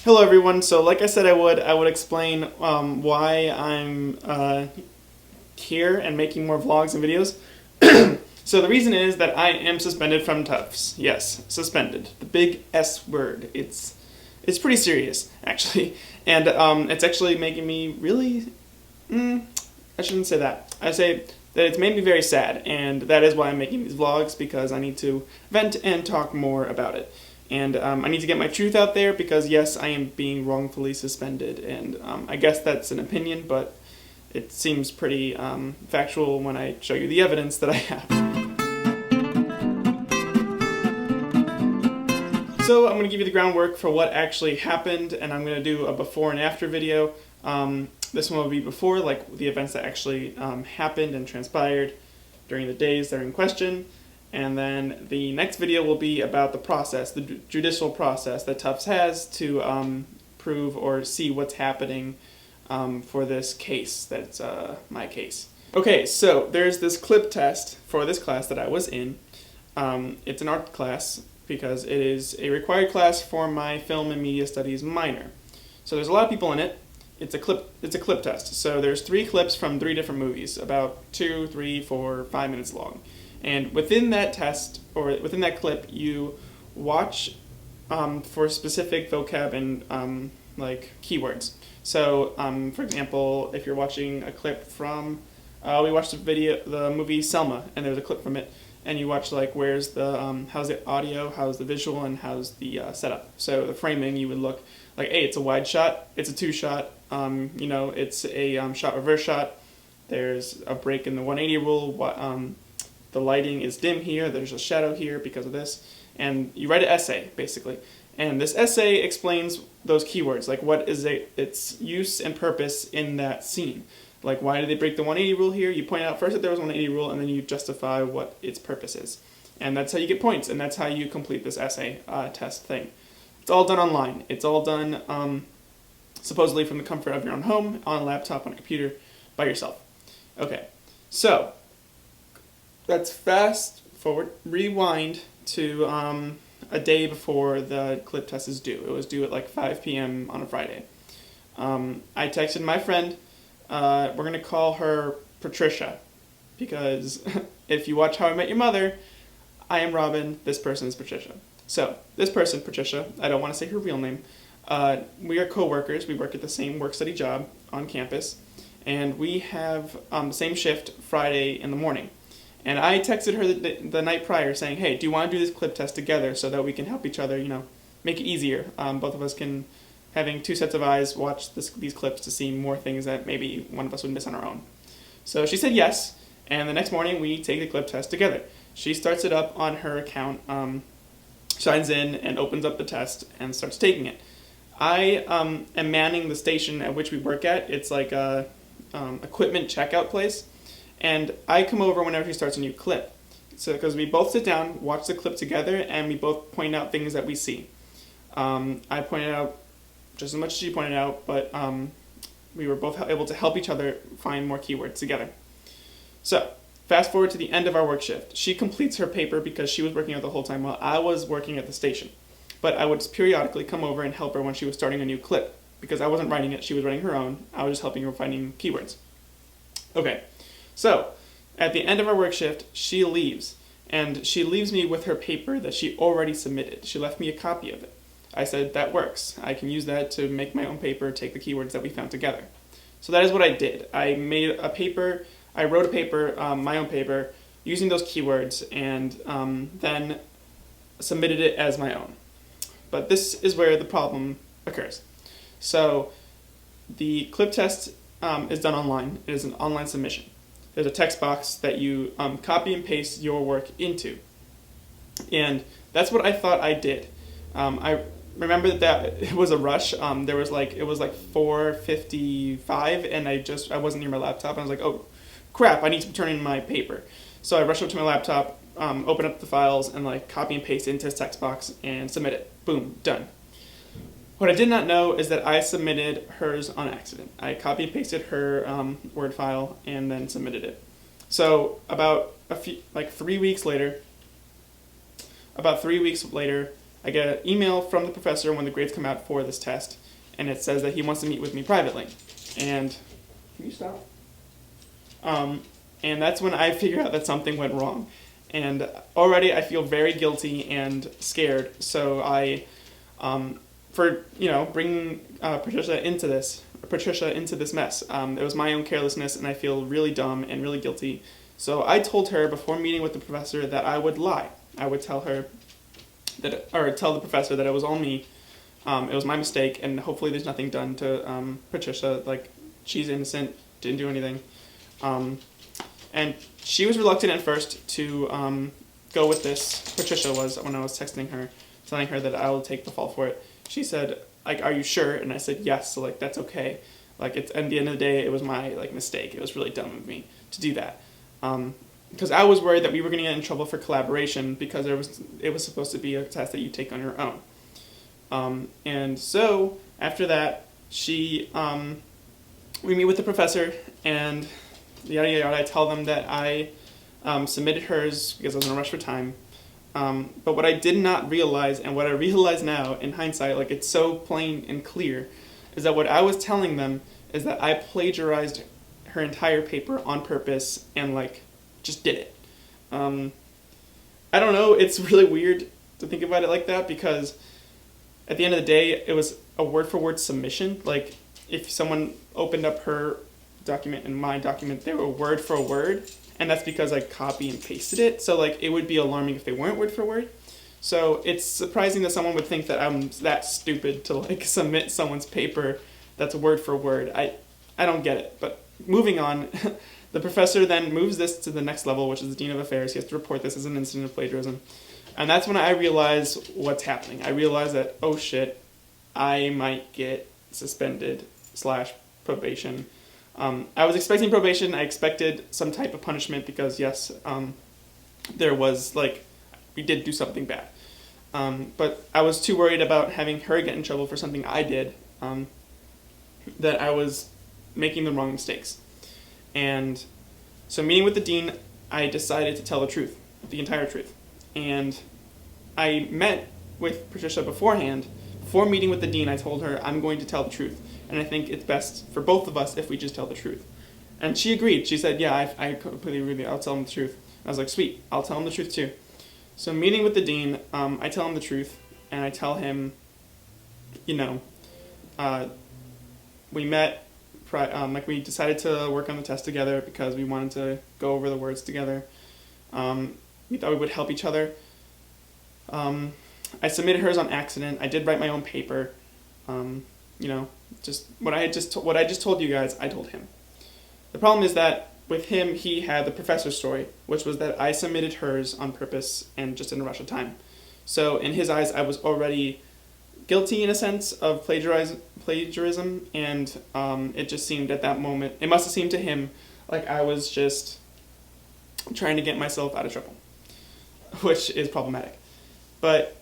Hello everyone. So like I said I would explain why I'm here and making more vlogs and videos. So the reason is that I am suspended from Tufts. Yes, suspended. The big S word. It's pretty serious actually, and it's actually making me really. I shouldn't say that. I say that it's made me very sad, and that is why I'm making these vlogs, because I need to vent and talk more about it. And I need to get my truth out there because, yes, I am being wrongfully suspended. And I guess that's an opinion, but it seems pretty factual when I show you the evidence that I have. So I'm going to give you the groundwork for what actually happened, and I'm going to do a before and after video. This one will be before, like the events that actually happened and transpired during the days that are in question. And then the next video will be about the process, the judicial process that Tufts has to prove or see what's happening for this case that's my case. Okay, so there's this clip test for this class that I was in. It's an art class because it is a required class for my film and media studies minor. So there's a lot of people in it. It's a clip test. So there's 3 clips from 3 different movies, about 2, 3, 4, 5 minutes long. And within that test, or within that clip, you watch for specific vocab and like keywords. So, for example, if you're watching a clip from, we watched the movie Selma, and there's a clip from it, and you watch like where's the how's the audio, how's the visual, and how's the setup. So the framing, you would look like, hey, it's a wide shot, it's a 2-shot, it's a shot reverse shot. There's a break in the 180 rule. The lighting is dim here, there's a shadow here because of this, and you write an essay, basically. And this essay explains those keywords, like what is its use and purpose in that scene. Like, why did they break the 180 rule here? You point out first that there was a 180 rule, and then you justify what its purpose is. And that's how you get points, and that's how you complete this essay test thing. It's all done online. It's all done supposedly from the comfort of your own home, on a laptop, on a computer, by yourself. Okay, so let's fast forward, rewind to a day before the clip test is due. It was due at like 5 p.m. on a Friday. I texted my friend, we're going to call her Patricia, because if you watch How I Met Your Mother, I am Robin, this person is Patricia. So, this person, Patricia, I don't want to say her real name, we are co-workers, we work at the same work-study job on campus, and we have the same shift Friday in the morning. And I texted her the night prior saying, hey, do you want to do this clip test together so that we can help each other, make it easier. Both of us can, having 2 sets of eyes, watch these clips to see more things that maybe one of us would miss on our own. So she said yes, and the next morning we take the clip test together. She starts it up on her account, signs in and opens up the test and starts taking it. I am manning the station at which we work at. It's like a equipment checkout place. And I come over whenever she starts a new clip. So, because we both sit down, watch the clip together, and we both point out things that we see. I pointed out just as much as she pointed out, but we were both able to help each other find more keywords together. So, fast forward to the end of our work shift. She completes her paper because she was working out the whole time while I was working at the station. But I would periodically come over and help her when she was starting a new clip, because I wasn't writing it, she was writing her own. I was just helping her finding keywords. Okay. So, at the end of our work shift, she leaves, and she leaves me with her paper that she already submitted. She left me a copy of it. I said, that works. I can use that to make my own paper, take the keywords that we found together. So that is what I did. I made a paper, I wrote a paper, my own paper, using those keywords, and then submitted it as my own. But this is where the problem occurs. So, the clip test is done online. It is an online submission. There's a text box that you copy and paste your work into. And that's what I thought I did. I remember that it was a rush. It was like 4:55, and I wasn't near my laptop. And I was like, oh crap, I need to turn in my paper. So I rushed up to my laptop, open up the files, and like copy and paste into this text box and submit it. Boom, done. What I did not know is that I submitted hers on accident. I copy and pasted her Word file and then submitted it. So about 3 weeks later, I get an email from the professor when the grades come out for this test, and it says that he wants to meet with me privately. And can you stop? And that's when I figure out that something went wrong. And already I feel very guilty and scared. So I, for bringing Patricia into this mess. It was my own carelessness, and I feel really dumb and really guilty. So I told her before meeting with the professor that I would lie. I would tell her tell the professor that it was all me. It was my mistake, and hopefully there's nothing done to Patricia. Like, she's innocent, didn't do anything. And she was reluctant at first to go with this. Patricia was, when I was texting her, telling her that I will take the fall for it. She said, like, are you sure? And I said, yes, so, like, that's okay. Like, it's, at the end of the day, it was my, like, mistake. It was really dumb of me to do that. Because I was worried that we were going to get in trouble for collaboration, because it was supposed to be a test that you take on your own. And so, after that, we meet with the professor, and yada yada. I tell them that I submitted hers because I was in a rush for time. But what I did not realize, and what I realize now in hindsight, like, it's so plain and clear, is that what I was telling them is that I plagiarized her entire paper on purpose and, like, just did it. I don't know, it's really weird to think about it like that, because at the end of the day, it was a word-for-word submission. Like, if someone opened up her document and my document, they were word for word, and that's because I copy and pasted it. So, like, it would be alarming if they weren't word for word. So it's surprising that someone would think that I'm that stupid to, like, submit someone's paper that's word for word. I don't get it. But moving on, the professor then moves this to the next level, which is the Dean of Affairs. He has to report this as an incident of plagiarism. And that's when I realize what's happening. I realize that, oh shit, I might get suspended / probation. I was expecting probation. I expected some type of punishment because, yes, there was, like, we did do something bad. But I was too worried about having her get in trouble for something I did, that I was making the wrong mistakes. And so, meeting with the dean, I decided to tell the truth, the entire truth. And I met with Patricia beforehand. Before meeting with the dean, I told her, I'm going to tell the truth. And I think it's best for both of us if we just tell the truth. And she agreed. She said, yeah, I completely agree. I'll tell him the truth. I was like, sweet, I'll tell him the truth too. So meeting with the dean, I tell him the truth, and I tell him, we met, like, we decided to work on the test together because we wanted to go over the words together. We thought we would help each other. I submitted hers on accident. I did write my own paper. Just what I just told you guys, I told him. The problem is that with him, he had the professor's story, which was that I submitted hers on purpose and just in a rush of time. So in his eyes, I was already guilty in a sense of plagiarism, and it just seemed at that moment, it must have seemed to him like I was just trying to get myself out of trouble, which is problematic. But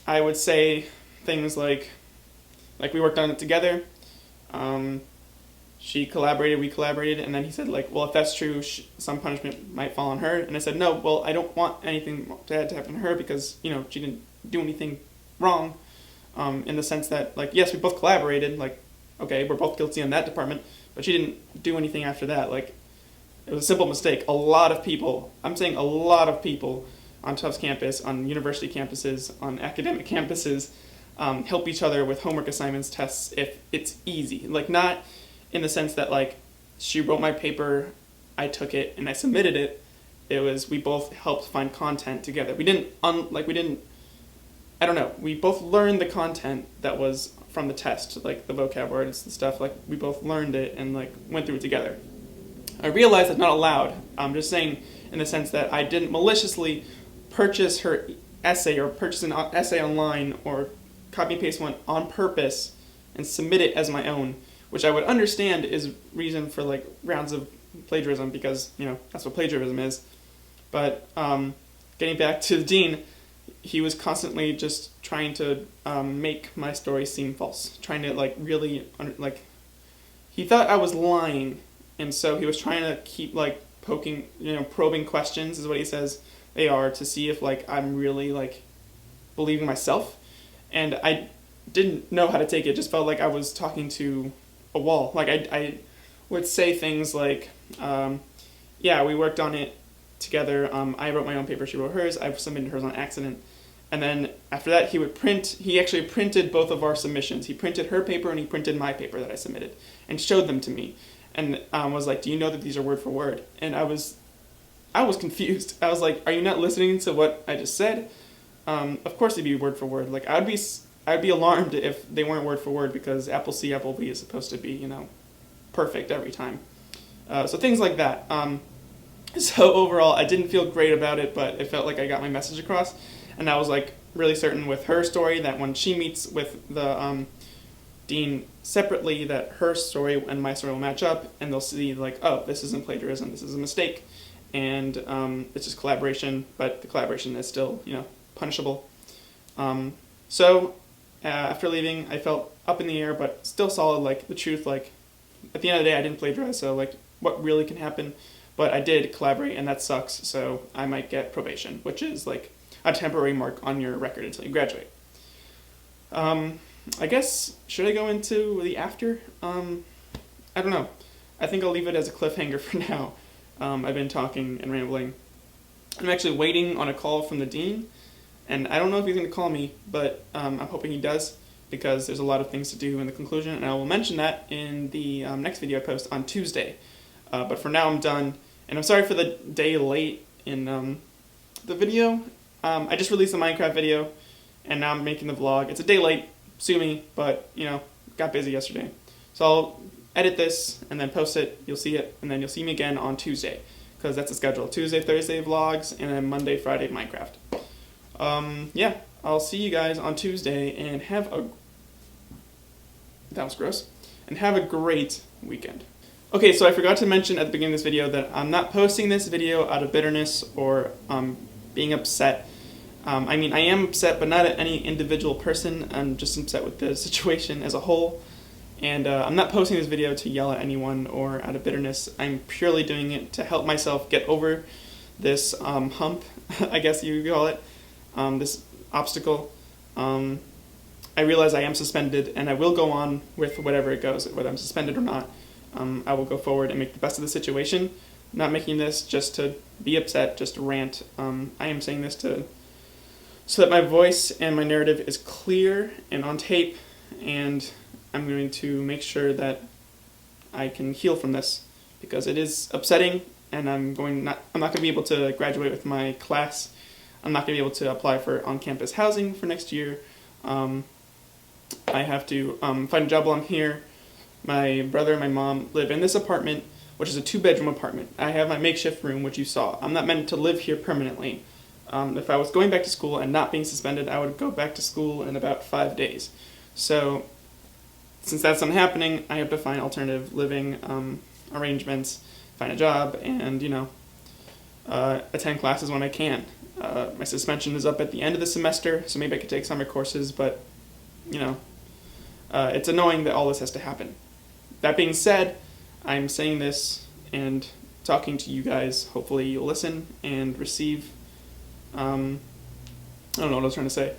I would say things like we worked on it together, she collaborated, we collaborated, and then he said, like, well, if that's true, some punishment might fall on her. And I said, no, well, I don't want anything to happen to her because, she didn't do anything wrong, in the sense that, like, yes, we both collaborated, like, okay, we're both guilty in that department, but she didn't do anything after that. Like, it was a simple mistake. A lot of people on Tufts campus, on university campuses, on academic campuses, help each other with homework assignments, tests, if it's easy. Like, not in the sense that, like, she wrote my paper, I took it, and I submitted it. It was, we both helped find content together. We both learned the content that was from the test, like the vocab words and stuff. Like, we both learned it and, like, went through it together. I realize that's not allowed. I'm just saying in the sense that I didn't maliciously purchase her essay or purchase an essay online or copy and paste one on purpose and submit it as my own, which I would understand is reason for, like, rounds of plagiarism because, that's what plagiarism is. But getting back to the dean, he was constantly just trying to make my story seem false, trying to, like, really, he thought I was lying, and so he was trying to keep, like, probing questions is what he says they are, to see if, like, I'm really, like, believing myself, and I didn't know how to take it. It just felt like I was talking to a wall. Like I would say things like, yeah, we worked on it together. I wrote my own paper, she wrote hers. I submitted hers on accident. And then after that, he actually printed both of our submissions. He printed her paper and he printed my paper that I submitted and showed them to me. And was like, do you know that these are word for word? And I was confused. I was like, are you not listening to what I just said? Of course it'd be word for word. Like I'd be alarmed if they weren't word for word, because apple C, apple B is supposed to be, perfect every time. So things like that. So overall, I didn't feel great about it, but it felt like I got my message across. And I was like really certain with her story that when she meets with the dean separately, that her story and my story will match up, and they'll see like, oh, this isn't plagiarism, this is a mistake, and it's just collaboration, but the collaboration is still, punishable. So after leaving, I felt up in the air, but still solid. Like the truth, like at the end of the day, I didn't plagiarize, so like what really can happen? But I did collaborate, and that sucks. So I might get probation, which is like a temporary mark on your record until you graduate. I guess, should I go into the after? I don't know. I think I'll leave it as a cliffhanger for now. I've been talking and rambling. I'm actually waiting on a call from the dean, and I don't know if he's going to call me, but I'm hoping he does, because there's a lot of things to do in the conclusion, and I will mention that in the next video I post on Tuesday. But for now, I'm done, and I'm sorry for the day late in the video. I just released a Minecraft video, and now I'm making the vlog. It's a day late, sue me, but, got busy yesterday. So I'll edit this, and then post it, you'll see it, and then you'll see me again on Tuesday, because that's the schedule. Tuesday, Thursday vlogs, and then Monday, Friday Minecraft. Yeah, I'll see you guys on Tuesday, and that was gross, and have a great weekend. Okay, so I forgot to mention at the beginning of this video that I'm not posting this video out of bitterness or being upset. I mean, I am upset, but not at any individual person. I'm just upset with the situation as a whole. And I'm not posting this video to yell at anyone or out of bitterness. I'm purely doing it to help myself get over this hump, I guess you could call it, this obstacle. I realize I am suspended, and I will go on with whatever it goes, whether I'm suspended or not. I will go forward and make the best of the situation. I'm not making this just to be upset, just to rant. I am saying this so that my voice and my narrative is clear and on tape, and I'm going to make sure that I can heal from this, because it is upsetting, and I'm not going to be able to graduate with my class. I'm not going to be able to apply for on-campus housing for next year. I have to find a job while I'm here. My brother and my mom live in this apartment, which is a 2-bedroom apartment. I have my makeshift room, which you saw. I'm not meant to live here permanently. If I was going back to school and not being suspended, I would go back to school in about 5 days. So, since that's not happening, I have to find alternative living arrangements, find a job, and, attend classes when I can. My suspension is up at the end of the semester, so maybe I could take summer courses, but, it's annoying that all this has to happen. That being said, I'm saying this and talking to you guys. Hopefully you'll listen and receive, I don't know what I was trying to say.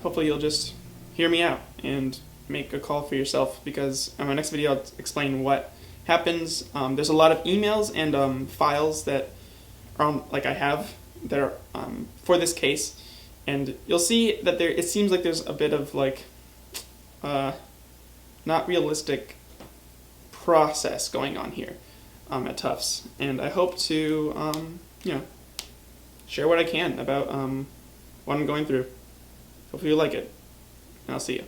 Hopefully you'll just hear me out and make a call for yourself, because in my next video I'll explain what happens. There's a lot of emails and files that are I have that are for this case, and you'll see that it seems like there's a bit of not realistic process going on here at Tufts, and I hope to share what I can about what I'm going through. Hopefully you like it, and I'll see you.